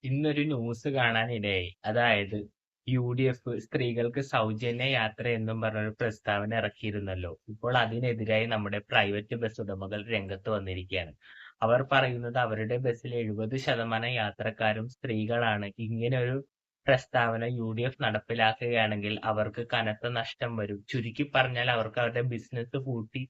ഇന്നൊരു ന്യൂസ് കാണാനിടയായി. അതായത് യുഡിഎഫ് സ്ത്രീകൾക്ക് സൗജന്യ യാത്ര എന്നും പറഞ്ഞൊരു പ്രസ്താവന ഇറക്കിയിരുന്നല്ലോ. ഇപ്പോൾ അതിനെതിരായി നമ്മുടെ പ്രൈവറ്റ് ബസ് ഉടമകൾ രംഗത്ത് വന്നിരിക്കുകയാണ്. അവർ പറയുന്നത് അവരുടെ ബസ്സിൽ 70% യാത്രക്കാരും സ്ത്രീകളാണ്. ഇങ്ങനൊരു പ്രസ്താവന യുഡിഎഫ് നടപ്പിലാക്കുകയാണെങ്കിൽ അവർക്ക് കനത്ത നഷ്ടം വരും. ചുരുക്കി പറഞ്ഞാൽ അവർക്ക് അവരുടെ ബിസിനസ് പൂട്ടി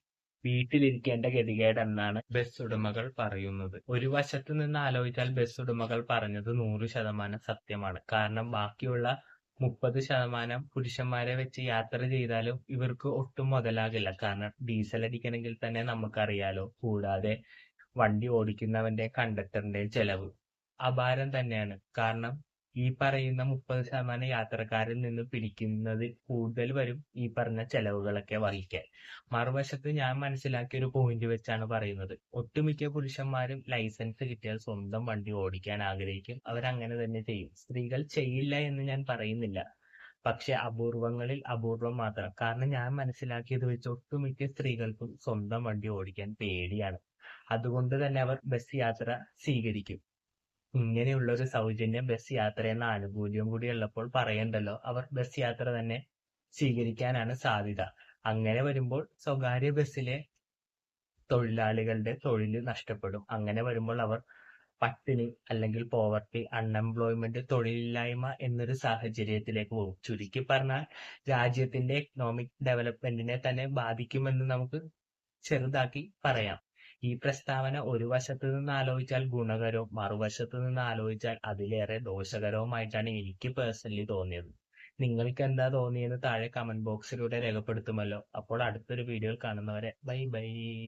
വീട്ടിലിരിക്കേണ്ട ഗതികേടെന്നാണ് ബസ് ഉടമകൾ പറയുന്നത്. ഒരു വശത്ത് നിന്ന് ആലോചിച്ചാൽ ബസ് ഉടമകൾ പറഞ്ഞത് 100% സത്യമാണ്. കാരണം ബാക്കിയുള്ള 30% പുരുഷന്മാരെ വെച്ച് യാത്ര ചെയ്താലും ഇവർക്ക് ഒട്ടും മുതലാകില്ല. കാരണം ഡീസൽ അടിക്കണമെങ്കിൽ തന്നെ നമുക്കറിയാലോ. കൂടാതെ വണ്ടി ഓടിക്കുന്നവന്റെ കണ്ടക്ടറിന്റെ ചെലവ് അപാരം തന്നെയാണ്. കാരണം ഈ പറയുന്ന 30% യാത്രക്കാരിൽ നിന്ന് പിടിക്കുന്നതിൽ കൂടുതൽ വരും ഈ പറഞ്ഞ ചെലവുകളൊക്കെ വഹിക്കാൻ. മറുവശത്ത് ഞാൻ മനസ്സിലാക്കിയ ഒരു പോയിന്റ് വെച്ചാണ് പറയുന്നത്. ഒട്ടുമിക്ക പുരുഷന്മാരും ലൈസൻസ് കിട്ടിയാൽ സ്വന്തം വണ്ടി ഓടിക്കാൻ ആഗ്രഹിക്കും. അവരങ്ങനെ തന്നെ ചെയ്യും. സ്ത്രീകൾ ചെയ്യില്ല എന്ന് ഞാൻ പറയുന്നില്ല. പക്ഷെ അപൂർവങ്ങളിൽ അപൂർവം മാത്രം. കാരണം ഞാൻ മനസ്സിലാക്കിയത് വെച്ച് ഒട്ടുമിക്ക സ്ത്രീകൾക്കും സ്വന്തം വണ്ടി ഓടിക്കാൻ പേടിയാണ്. അതുകൊണ്ട് തന്നെ അവർ ബസ് യാത്ര സ്വീകരിക്കും. ഇങ്ങനെയുള്ള ഒരു സൗജന്യ ബസ് യാത്ര എന്ന ആനുകൂല്യം കൂടി ഉള്ളപ്പോൾ പറയണ്ടല്ലോ, അവർ ബസ് യാത്ര തന്നെ സ്വീകരിക്കാനാണ് സാധ്യത. അങ്ങനെ വരുമ്പോൾ സ്വകാര്യ ബസ്സിലെ തൊഴിലാളികളുടെ തൊഴിൽ നഷ്ടപ്പെടും. അങ്ങനെ വരുമ്പോൾ അവർ പട്ടിണി അല്ലെങ്കിൽ പോവർട്ടി, അൺഎംപ്ലോയ്മെന്റ്, തൊഴിലില്ലായ്മ എന്നൊരു സാഹചര്യത്തിലേക്ക് പോകും. ചുരുക്കി പറഞ്ഞാൽ രാജ്യത്തിന്റെ എക്കണോമിക് ഡെവലപ്മെന്റിനെ തന്നെ ബാധിക്കുമെന്ന് നമുക്ക് ചെറുതാക്കി പറയാം. ഈ പ്രസ്താവന ഒരു വശത്ത് നിന്ന് ആലോചിച്ചാൽ ഗുണകരവും മറുവശത്ത് നിന്ന് ആലോചിച്ചാൽ അതിലേറെ ദോഷകരവുമായിട്ടാണ് എനിക്ക് പേഴ്സണലി തോന്നിയത്. നിങ്ങൾക്ക് എന്താ തോന്നിയെന്ന് താഴെ കമന്റ് ബോക്സിലൂടെ രേഖപ്പെടുത്തുമല്ലോ. അപ്പോൾ അടുത്തൊരു വീഡിയോയിൽ കാണുന്നവരെ ബൈ ബൈ.